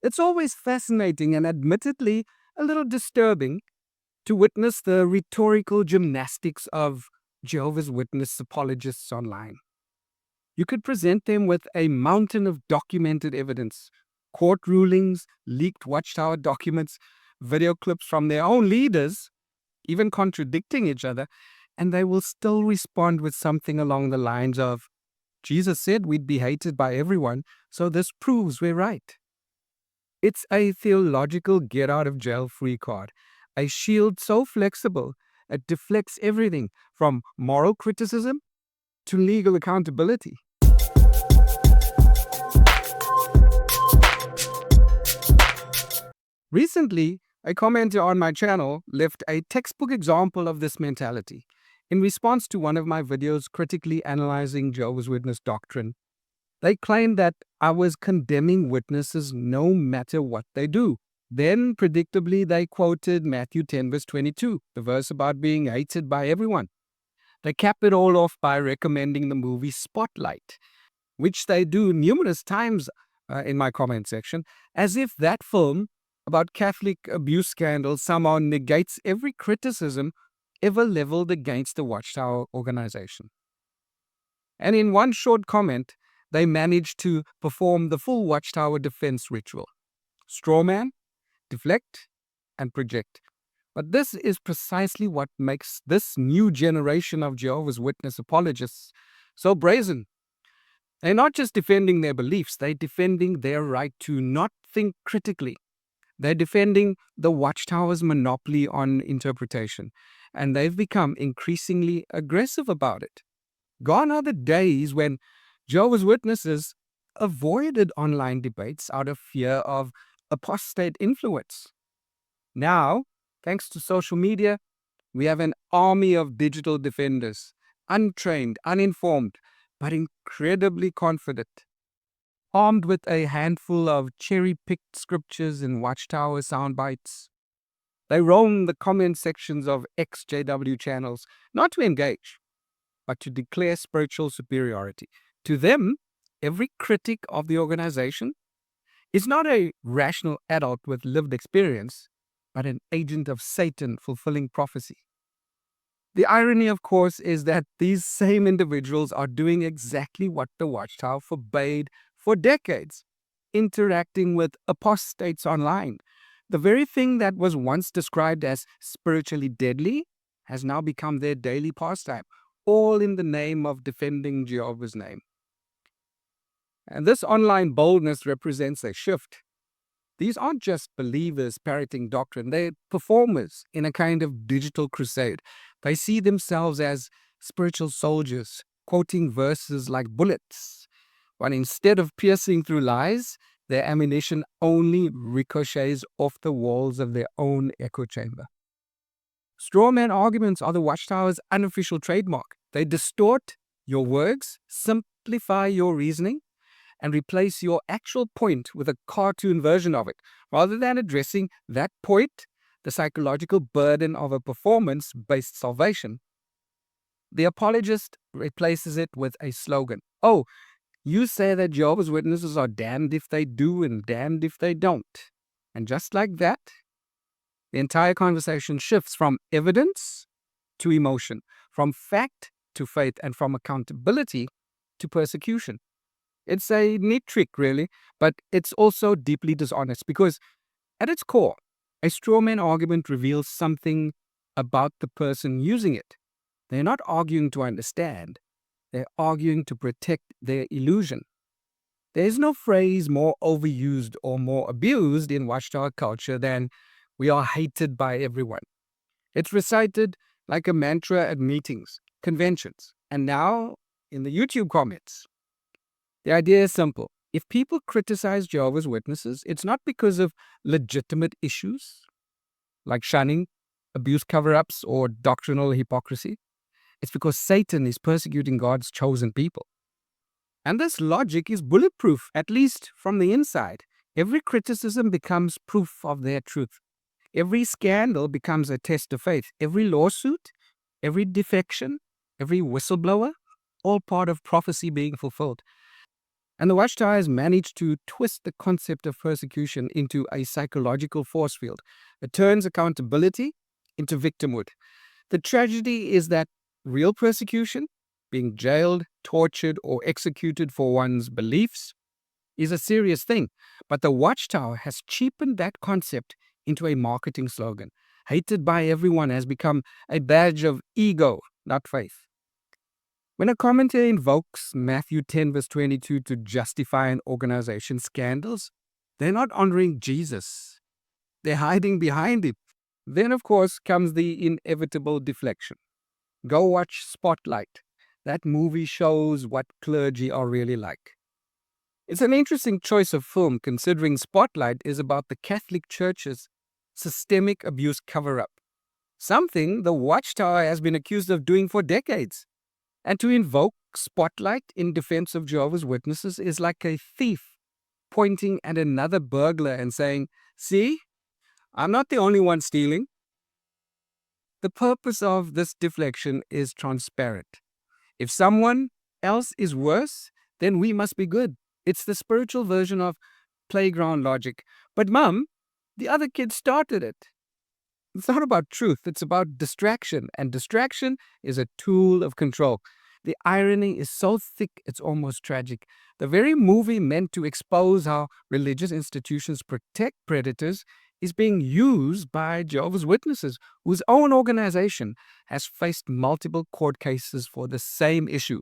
It's always fascinating and admittedly a little disturbing to witness the rhetorical gymnastics of Jehovah's Witness apologists online. You could present them with a mountain of documented evidence, court rulings, leaked Watchtower documents, video clips from their own leaders, even contradicting each other, and they will still respond with something along the lines of, Jesus said we'd be hated by everyone, so this proves we're right. It's a theological get-out-of-jail-free card, a shield so flexible it deflects everything from moral criticism to legal accountability. Recently, a commenter on my channel left a textbook example of this mentality in response to one of my videos critically analyzing Jehovah's Witness doctrine. They claimed that I was condemning witnesses no matter what they do. Then, predictably, they quoted Matthew 10 verse 22, the verse about being hated by everyone. They cap it all off by recommending the movie Spotlight, which they do numerous times in my comment section, as if that film about Catholic abuse scandals somehow negates every criticism ever leveled against the Watchtower organization. And in one short comment, they managed to perform the full Watchtower defense ritual: strawman, deflect, and project. But this is precisely what makes this new generation of Jehovah's Witness apologists so brazen. They're not just defending their beliefs, they're defending their right to not think critically. They're defending the Watchtower's monopoly on interpretation, and they've become increasingly aggressive about it. Gone are the days when Jehovah's Witnesses avoided online debates out of fear of apostate influence. Now, thanks to social media, we have an army of digital defenders, untrained, uninformed, but incredibly confident, armed with a handful of cherry-picked scriptures and Watchtower sound bites. They roam the comment sections of XJW channels, not to engage, but to declare spiritual superiority. To them, every critic of the organization is not a rational adult with lived experience, but an agent of Satan fulfilling prophecy. The irony, of course, is that these same individuals are doing exactly what the Watchtower forbade for decades, interacting with apostates online. The very thing that was once described as spiritually deadly has now become their daily pastime, all in the name of defending Jehovah's name. And this online boldness represents a shift. These aren't just believers parroting doctrine, they're performers in a kind of digital crusade. They see themselves as spiritual soldiers, quoting verses like bullets, but instead of piercing through lies, their ammunition only ricochets off the walls of their own echo chamber. Strawman arguments are the Watchtower's unofficial trademark. They distort your words, simplify your reasoning, and replace your actual point with a cartoon version of it, rather than addressing that point, the psychological burden of a performance-based salvation. The apologist replaces it with a slogan. Oh, you say that Jehovah's Witnesses are damned if they do and damned if they don't. And just like that, the entire conversation shifts from evidence to emotion, from fact to faith, and from accountability to persecution. It's a neat trick, really, but it's also deeply dishonest because, at its core, a strawman argument reveals something about the person using it. They're not arguing to understand. They're arguing to protect their illusion. There is no phrase more overused or more abused in Watchtower culture than "we are hated by everyone." It's recited like a mantra at meetings, conventions, and now in the YouTube comments. The idea is simple. If people criticize Jehovah's Witnesses, it's not because of legitimate issues like shunning, abuse cover-ups, or doctrinal hypocrisy. It's because Satan is persecuting God's chosen people. And this logic is bulletproof, at least from the inside. Every criticism becomes proof of their truth. Every scandal becomes a test of faith. Every lawsuit, every defection, every whistleblower, all part of prophecy being fulfilled. And the Watchtower has managed to twist the concept of persecution into a psychological force field. It turns accountability into victimhood. The tragedy is that real persecution, being jailed, tortured, or executed for one's beliefs, is a serious thing. But the Watchtower has cheapened that concept into a marketing slogan. Hated by everyone has become a badge of ego, not faith. When a commentator invokes Matthew 10, verse 22 to justify an organization's scandals, they're not honoring Jesus. They're hiding behind it. Then, of course, comes the inevitable deflection. Go watch Spotlight. That movie shows what clergy are really like. It's an interesting choice of film considering Spotlight is about the Catholic Church's systemic abuse cover-up, something the Watchtower has been accused of doing for decades. And to invoke Spotlight in defense of Jehovah's Witnesses is like a thief pointing at another burglar and saying, "See, I'm not the only one stealing." The purpose of this deflection is transparent. If someone else is worse, then we must be good. It's the spiritual version of playground logic. But Mum, the other kid started it. It's not about truth, it's about distraction. And distraction is a tool of control. The irony is so thick, it's almost tragic. The very movie meant to expose how religious institutions protect predators is being used by Jehovah's Witnesses, whose own organization has faced multiple court cases for the same issue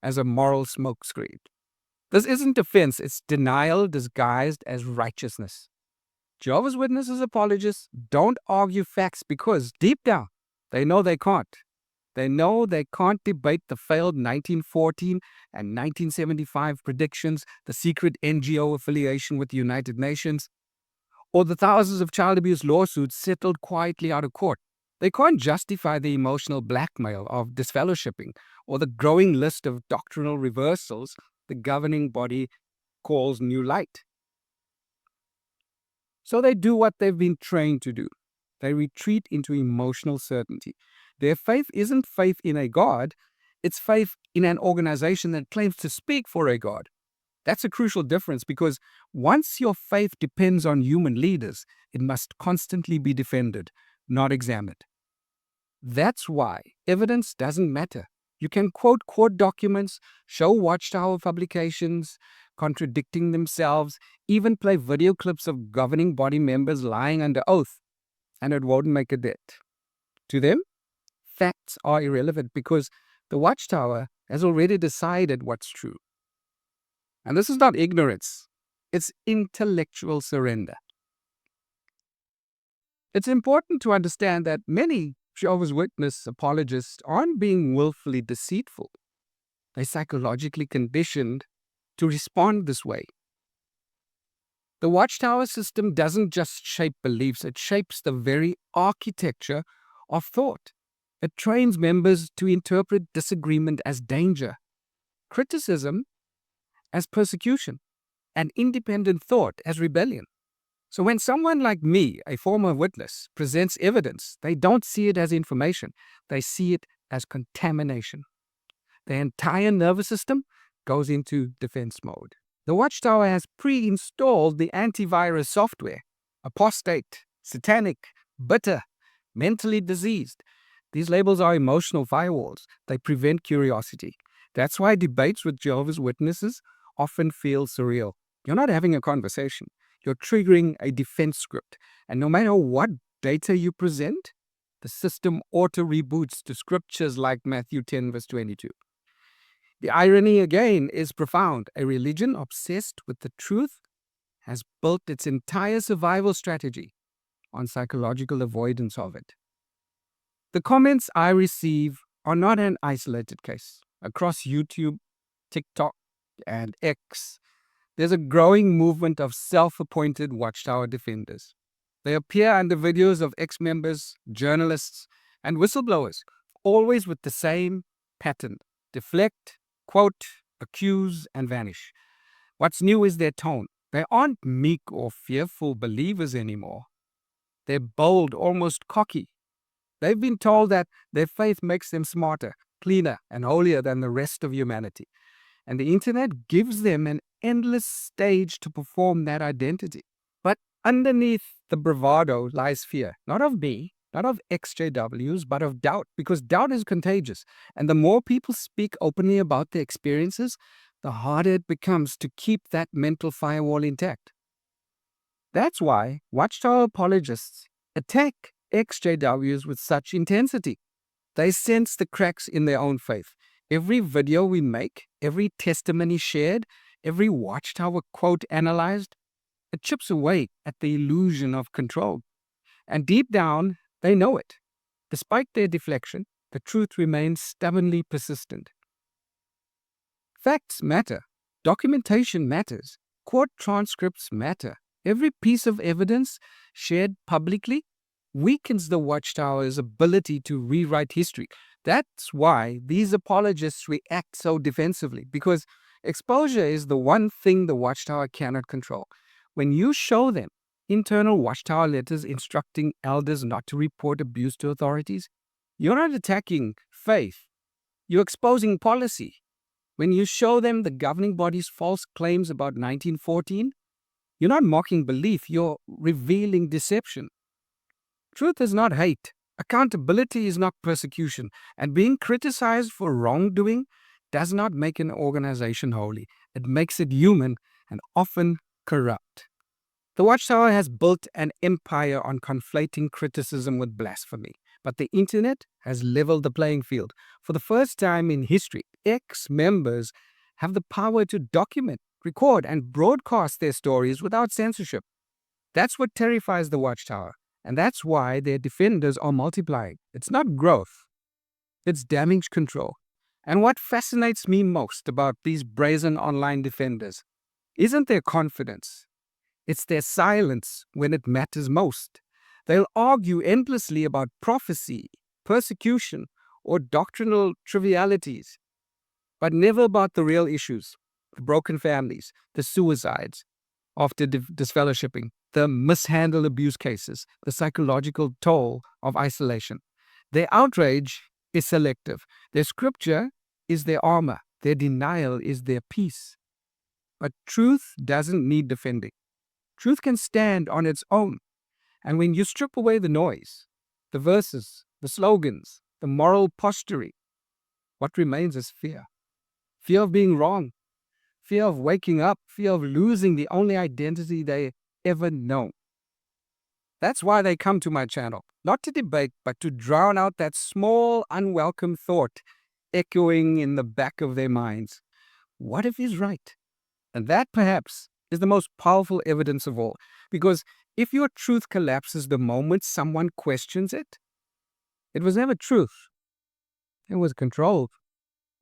as a moral smokescreen. This isn't defense, it's denial disguised as righteousness. Jehovah's Witnesses apologists don't argue facts because, deep down, they know they can't. They know they can't debate the failed 1914 and 1975 predictions, the secret NGO affiliation with the United Nations, or the thousands of child abuse lawsuits settled quietly out of court. They can't justify the emotional blackmail of disfellowshipping or the growing list of doctrinal reversals the governing body calls new light. So they do what they've been trained to do. They retreat into emotional certainty. Their faith isn't faith in a God, it's faith in an organization that claims to speak for a God. That's a crucial difference because once your faith depends on human leaders, it must constantly be defended, not examined. That's why evidence doesn't matter. You can quote court documents, show Watchtower publications contradicting themselves, even play video clips of governing body members lying under oath, and it won't make a dent. To them, facts are irrelevant because the Watchtower has already decided what's true. And this is not ignorance, it's intellectual surrender. It's important to understand that many Jehovah's Witness apologists aren't being willfully deceitful. They're psychologically conditioned to respond this way. The Watchtower system doesn't just shape beliefs, it shapes the very architecture of thought. It trains members to interpret disagreement as danger, criticism as persecution, and independent thought as rebellion. So when someone like me, a former witness, presents evidence, they don't see it as information. They see it as contamination. The entire nervous system goes into defense mode. The Watchtower has pre-installed the antivirus software. Apostate, satanic, bitter, mentally diseased. These labels are emotional firewalls. They prevent curiosity. That's why debates with Jehovah's Witnesses often feel surreal. You're not having a conversation. You're triggering a defense script. And no matter what data you present, the system auto-reboots to scriptures like Matthew 10, verse 22. The irony, again, is profound. A religion obsessed with the truth has built its entire survival strategy on psychological avoidance of it. The comments I receive are not an isolated case. Across YouTube, TikTok, and X, there's a growing movement of self-appointed Watchtower defenders. They appear under videos of ex-members, journalists, and whistleblowers, always with the same pattern: deflect, quote, accuse, and vanish. What's new is their tone. They aren't meek or fearful believers anymore. They're bold, almost cocky. They've been told that their faith makes them smarter, cleaner, and holier than the rest of humanity. and the internet gives them an endless stage to perform that identity. But underneath the bravado lies fear, not of me, not of XJWs, but of doubt, because doubt is contagious. And the more people speak openly about their experiences, the harder it becomes to keep that mental firewall intact. That's why Watchtower apologists attack XJWs with such intensity. They sense the cracks in their own faith. Every video we make, every testimony shared, every Watchtower quote analyzed, it chips away at the illusion of control. And deep down, they know it. Despite their deflection, the truth remains stubbornly persistent. Facts matter. Documentation matters. Court transcripts matter. Every piece of evidence shared publicly weakens the Watchtower's ability to rewrite history. That's why these apologists react so defensively, because exposure is the one thing the Watchtower cannot control. When you show them internal Watchtower letters instructing elders not to report abuse to authorities, you're not attacking faith, you're exposing policy. When you show them the governing body's false claims about 1914, you're not mocking belief, you're revealing deception. Truth is not hate. Accountability is not persecution. And being criticized for wrongdoing does not make an organization holy. It makes it human and often corrupt. The Watchtower has built an empire on conflating criticism with blasphemy. But the internet has leveled the playing field. For the first time in history, ex-members have the power to document, record, and broadcast their stories without censorship. That's what terrifies the Watchtower. And that's why their defenders are multiplying. It's not growth, it's damage control. And what fascinates me most about these brazen online defenders isn't their confidence, it's their silence when it matters most. They'll argue endlessly about prophecy, persecution, or doctrinal trivialities, but never about the real issues: the broken families, the suicides after disfellowshipping, the mishandled abuse cases, the psychological toll of isolation. Their outrage is selective. Their scripture is their armor. Their denial is their peace. But truth doesn't need defending. Truth can stand on its own. And when you strip away the noise, the verses, the slogans, the moral posturing, what remains is fear. Fear of being wrong. Fear of waking up. Fear of losing the only identity they ever known. That's why they come to my channel, not to debate, but to drown out that small, unwelcome thought echoing in the back of their minds. What if he's right? And that, perhaps, is the most powerful evidence of all. Because if your truth collapses the moment someone questions it, it was never truth. It was controlled.